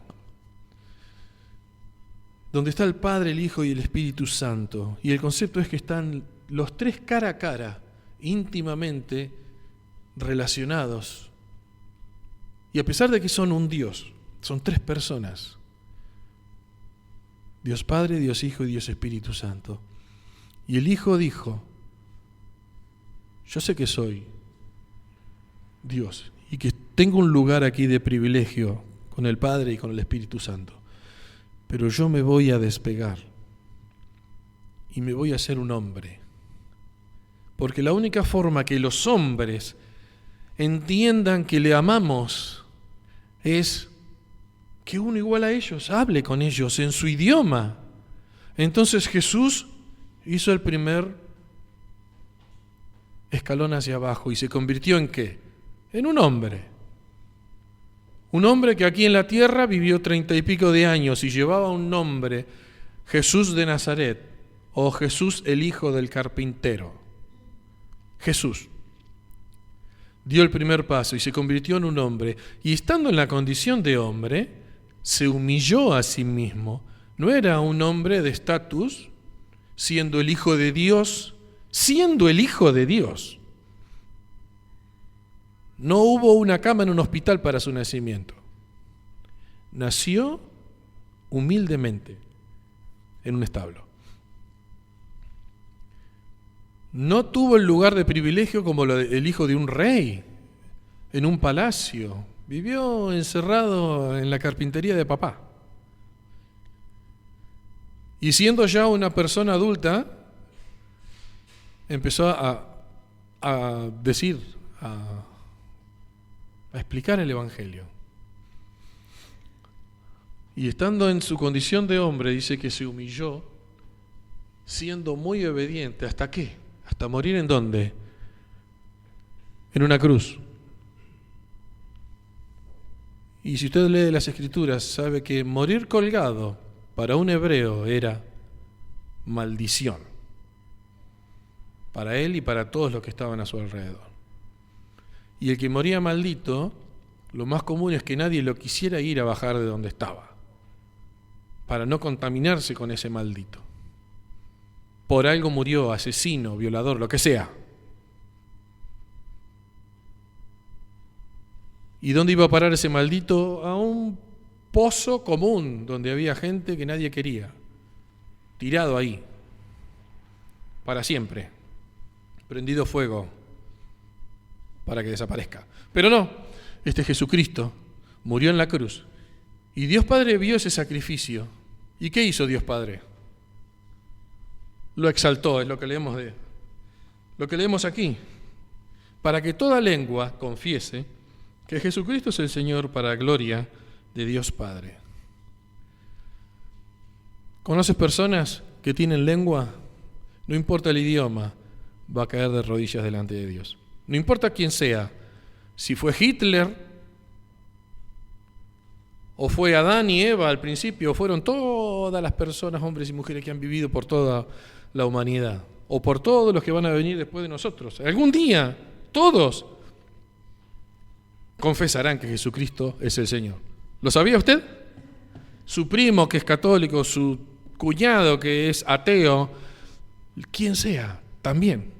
donde está el Padre, el Hijo y el Espíritu Santo, y el concepto es que están los 3 cara a cara, íntimamente relacionados. Y a pesar de que son un Dios, son 3 personas. Dios Padre, Dios Hijo y Dios Espíritu Santo. Y el Hijo dijo, yo sé que soy Dios y que tengo un lugar aquí de privilegio con el Padre y con el Espíritu Santo, pero yo me voy a despegar y me voy a hacer un hombre. Porque la única forma que los hombres entiendan que le amamos es que uno igual a ellos hable con ellos en su idioma. Entonces Jesús hizo el primer escalón hacia abajo y se convirtió ¿en qué? En un hombre. Un hombre que aquí en la tierra vivió 30 y pico de años y llevaba un nombre, Jesús de Nazaret, o Jesús el hijo del carpintero. Jesús dio el primer paso y se convirtió en un hombre, y estando en la condición de hombre, se humilló a sí mismo. No era un hombre de estatus, siendo el Hijo de Dios, siendo el Hijo de Dios. No hubo una cama en un hospital para su nacimiento. Nació humildemente en un establo. No tuvo el lugar de privilegio como el hijo de un rey, en un palacio. Vivió encerrado en la carpintería de papá. Y siendo ya una persona adulta, empezó a decir, a explicar el Evangelio. Y estando en su condición de hombre, dice que se humilló, siendo muy obediente. ¿Hasta qué? Hasta morir ¿en dónde? En una cruz. Y si usted lee las Escrituras, sabe que morir colgado para un hebreo era maldición. Para él y para todos los que estaban a su alrededor. Y el que moría maldito, lo más común es que nadie lo quisiera ir a bajar de donde estaba, para no contaminarse con ese maldito. Por algo murió, asesino, violador, lo que sea. ¿Y dónde iba a parar ese maldito? A un pozo común, donde había gente que nadie quería, tirado ahí, para siempre, prendido fuego, para que desaparezca. Pero no, Jesucristo murió en la cruz, y Dios Padre vio ese sacrificio. ¿Y qué hizo Dios Padre? Lo exaltó, es lo que leemos aquí, para que toda lengua confiese que Jesucristo es el Señor, para gloria de Dios Padre. ¿Conoces personas que tienen lengua? No importa el idioma, va a caer de rodillas delante de Dios. No importa quién sea, si fue Hitler, o fue Adán y Eva al principio, o fueron todas las personas, hombres y mujeres que han vivido por toda la humanidad, o por todos los que van a venir después de nosotros. Algún día, todos confesarán que Jesucristo es el Señor. ¿Lo sabía usted? Su primo que es católico, su cuñado que es ateo, quien sea, también.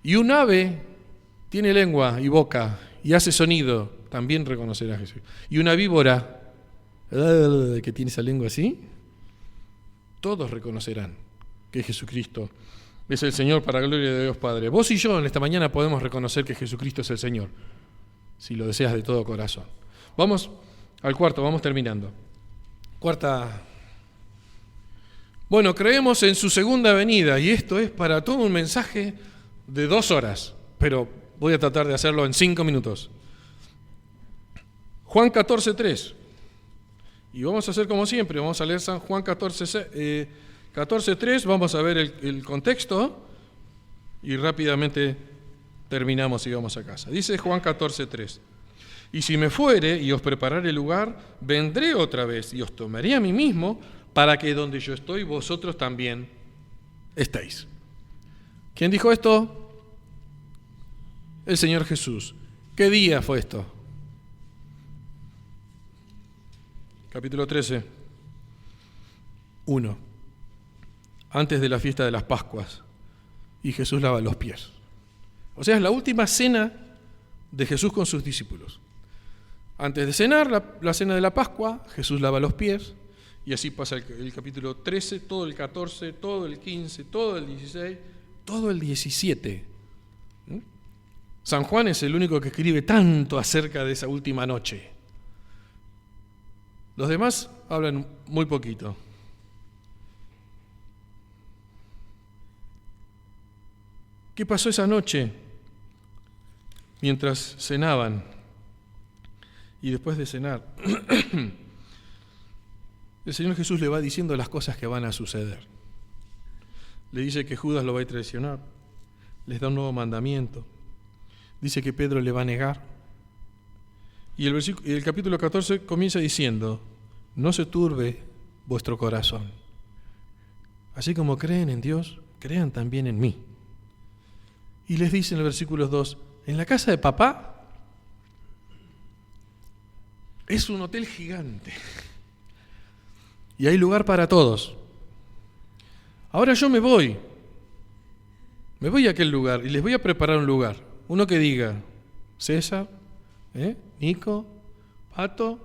Y un ave tiene lengua y boca y hace sonido, también reconocerá a Jesús. Y una víbora que tiene esa lengua así, todos reconocerán que Jesucristo es el Señor, para gloria de Dios Padre. Vos y yo en esta mañana podemos reconocer que Jesucristo es el Señor, si lo deseas de todo corazón. Vamos al cuarto, vamos terminando. Cuarta. Bueno, creemos en su segunda venida, y esto es para todo un mensaje de 2 horas, pero voy a tratar de hacerlo en 5 minutos. Juan 14:3. Y vamos a hacer como siempre, vamos a leer San Juan 14:3, vamos a ver el contexto y rápidamente terminamos y vamos a casa. Dice Juan 14:3: y si me fuere y os preparare lugar, vendré otra vez y os tomaré a mí mismo, para que donde yo estoy vosotros también estéis. ¿Quién dijo esto? El Señor Jesús. ¿Qué día fue esto? Capítulo 13, 1. Antes de la fiesta de las Pascuas, y Jesús lava los pies. O sea, es la última cena de Jesús con sus discípulos. Antes de cenar, la cena de la Pascua, Jesús lava los pies, y así pasa el capítulo 13, todo el 14, todo el 15, todo el 16, todo el 17. San Juan es el único que escribe tanto acerca de esa última noche. Los demás hablan muy poquito. ¿Qué pasó esa noche mientras cenaban? Y después de cenar, el Señor Jesús le va diciendo las cosas que van a suceder. Le dice que Judas lo va a traicionar, les da un nuevo mandamiento, dice que Pedro le va a negar. Y el capítulo 14 comienza diciendo: no se turbe vuestro corazón. Así como creen en Dios, crean también en mí. Y les dice en el versículo 2: en la casa de papá es un hotel gigante y hay lugar para todos. Ahora yo me voy a aquel lugar y les voy a preparar un lugar. Uno que diga: César, Nico, Pato,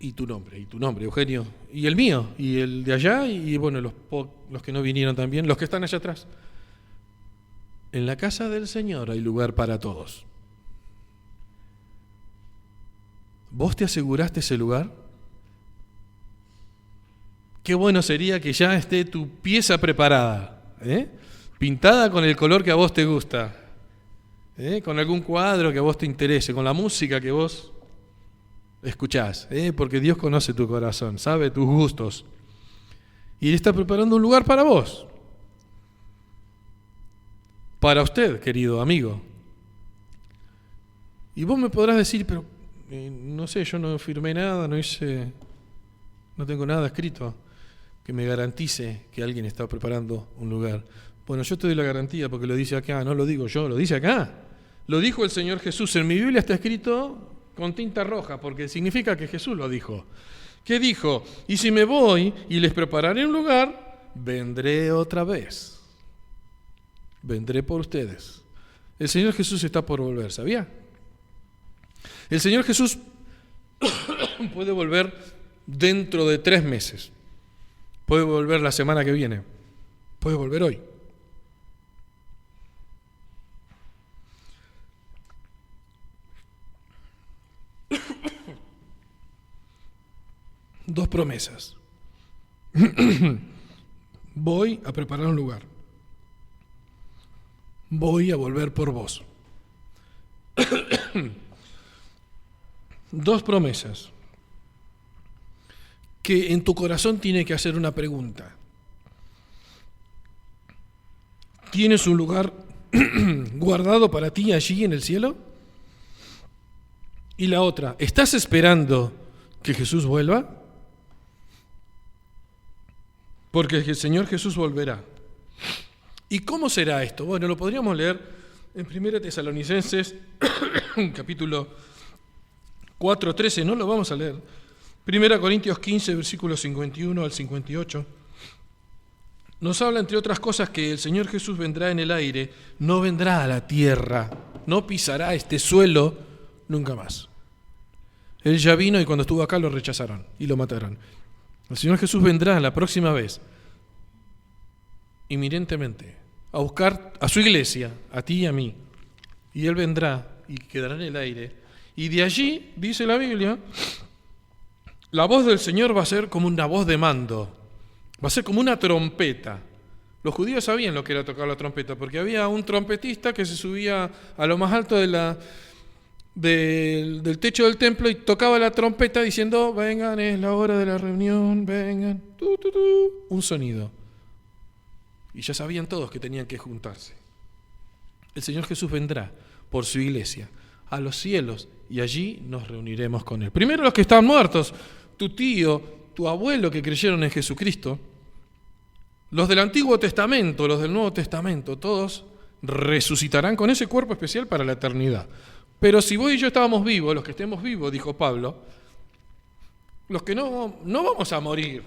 y tu nombre, Eugenio, y el mío, y el de allá, y bueno, los que no vinieron también, los que están allá atrás. En la casa del Señor hay lugar para todos. ¿Vos te aseguraste ese lugar? qué bueno sería que ya esté tu pieza preparada, pintada con el color que a vos te gusta, con algún cuadro que a vos te interese, con la música que vos escuchás, porque Dios conoce tu corazón, sabe tus gustos. Y Él está preparando un lugar para vos. Para usted, querido amigo. Y vos me podrás decir, pero no sé, yo no firmé nada, no tengo nada escrito que me garantice que alguien está preparando un lugar. Bueno, yo te doy la garantía porque lo dice acá, no lo digo yo, lo dice acá. Lo dijo el Señor Jesús. En mi Biblia está escrito con tinta roja porque significa que Jesús lo dijo. ¿Qué dijo? Y si me voy y les prepararé un lugar, vendré otra vez. Vendré por ustedes. El Señor Jesús está por volver, ¿sabía? El Señor Jesús puede volver dentro de 3 meses. Puede volver la semana que viene. Puede volver hoy. Dos promesas. Voy a preparar un lugar. Voy a volver por vos. Dos promesas que en tu corazón tiene que hacer una pregunta. ¿Tienes un lugar guardado para ti allí en el cielo? Y la otra, ¿estás esperando que Jesús vuelva? Porque el Señor Jesús volverá. ¿Y cómo será esto? Bueno, lo podríamos leer en 1 Tesalonicenses, capítulo 4:13, no lo vamos a leer. 1 Corintios 15, versículos 51 al 58. Nos habla, entre otras cosas, que el Señor Jesús vendrá en el aire, no vendrá a la tierra, no pisará este suelo nunca más. Él ya vino y cuando estuvo acá lo rechazaron y lo mataron. El Señor Jesús vendrá la próxima vez, inminentemente, a buscar a su iglesia, a ti y a mí. Y Él vendrá y quedará en el aire. Y de allí, dice la Biblia, la voz del Señor va a ser como una voz de mando. Va a ser como una trompeta. Los judíos sabían lo que era tocar la trompeta, porque había un trompetista que se subía a lo más alto del techo del templo y tocaba la trompeta diciendo, vengan, es la hora de la reunión, vengan, un sonido. Y ya sabían todos que tenían que juntarse. El Señor Jesús vendrá por su iglesia a los cielos y allí nos reuniremos con Él. Primero los que están muertos, tu tío, tu abuelo que creyeron en Jesucristo, los del Antiguo Testamento, los del Nuevo Testamento, todos resucitarán con ese cuerpo especial para la eternidad. Pero si vos y yo estábamos vivos, los que estemos vivos, dijo Pablo, los que no vamos a morir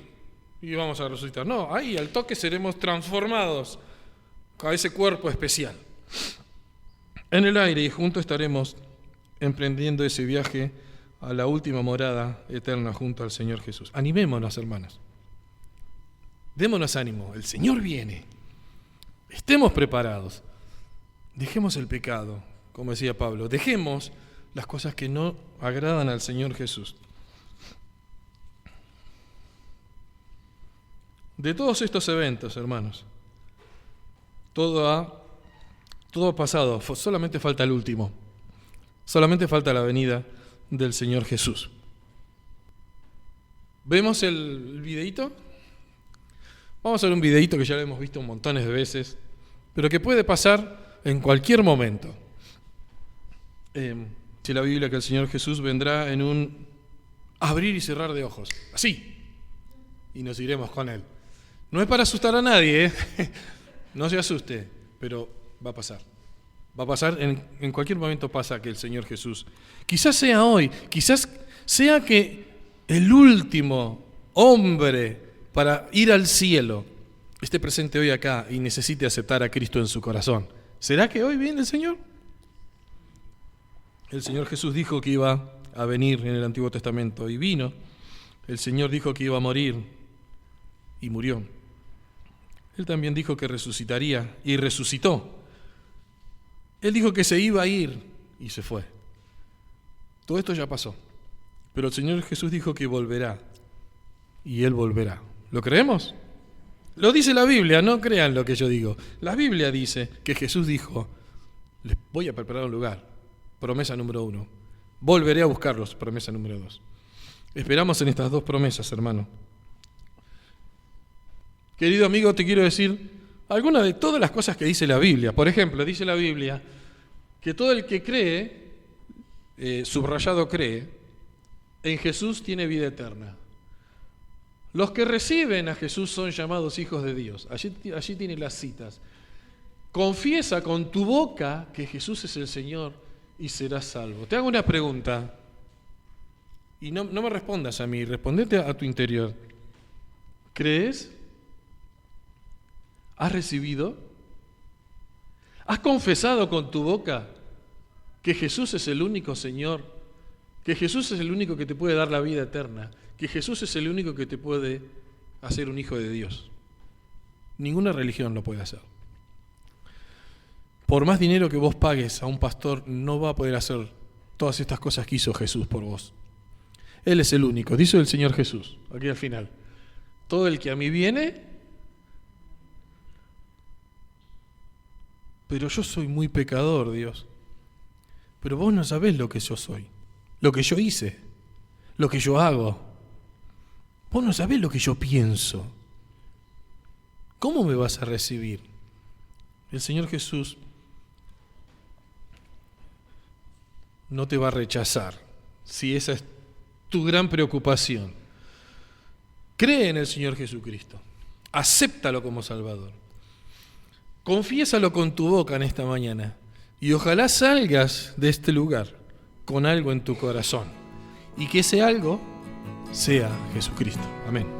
y vamos a resucitar. No, ahí al toque seremos transformados a ese cuerpo especial. En el aire y juntos estaremos emprendiendo ese viaje a la última morada eterna junto al Señor Jesús. Animémonos, hermanos. Démonos ánimo. El Señor viene. Estemos preparados. Dejemos el pecado, como decía Pablo. Dejemos las cosas que no agradan al Señor Jesús. De todos estos eventos, hermanos, todo ha pasado, solamente falta el último. Solamente falta la venida del Señor Jesús. ¿Vemos el videíto? Vamos a ver un videíto que ya lo hemos visto montones de veces, pero que puede pasar en cualquier momento. Dice la Biblia que el Señor Jesús vendrá en un abrir y cerrar de ojos, así, y nos iremos con Él. No es para asustar a nadie, no se asuste, pero va a pasar. Va a pasar, en cualquier momento pasa que el Señor Jesús, quizás sea hoy, quizás sea que el último hombre para ir al cielo esté presente hoy acá y necesite aceptar a Cristo en su corazón. ¿Será que hoy viene el Señor? El Señor Jesús dijo que iba a venir en el Antiguo Testamento y vino. El Señor dijo que iba a morir y murió. Él también dijo que resucitaría y resucitó. Él dijo que se iba a ir y se fue. Todo esto ya pasó. Pero el Señor Jesús dijo que volverá y Él volverá. ¿Lo creemos? Lo dice la Biblia, no crean lo que yo digo. La Biblia dice que Jesús dijo, les voy a preparar un lugar. Promesa número 1. Volveré a buscarlos. Promesa número 2. Esperamos en estas 2 promesas, hermano. Querido amigo, te quiero decir algunas de todas las cosas que dice la Biblia. Por ejemplo, dice la Biblia que todo el que cree, subrayado cree, en Jesús tiene vida eterna. Los que reciben a Jesús son llamados hijos de Dios. Allí tiene las citas. Confiesa con tu boca que Jesús es el Señor y serás salvo. Te hago una pregunta. Y no me respondas a mí, respondete a tu interior. ¿Crees? ¿Has recibido? ¿Has confesado con tu boca que Jesús es el único Señor? Que Jesús es el único que te puede dar la vida eterna. Que Jesús es el único que te puede hacer un hijo de Dios. Ninguna religión lo puede hacer. Por más dinero que vos pagues a un pastor, no va a poder hacer todas estas cosas que hizo Jesús por vos. Él es el único, dice el Señor Jesús, aquí al final. Todo el que a mí viene, pero yo soy muy pecador, Dios. Pero vos no sabés lo que yo soy, lo que yo hice, lo que yo hago. Vos no sabés lo que yo pienso. ¿Cómo me vas a recibir? El Señor Jesús no te va a rechazar si esa es tu gran preocupación. Cree en el Señor Jesucristo. Acéptalo como Salvador. Confiésalo con tu boca en esta mañana. Y ojalá salgas de este lugar con algo en tu corazón. Y que ese algo sea Jesucristo. Amén.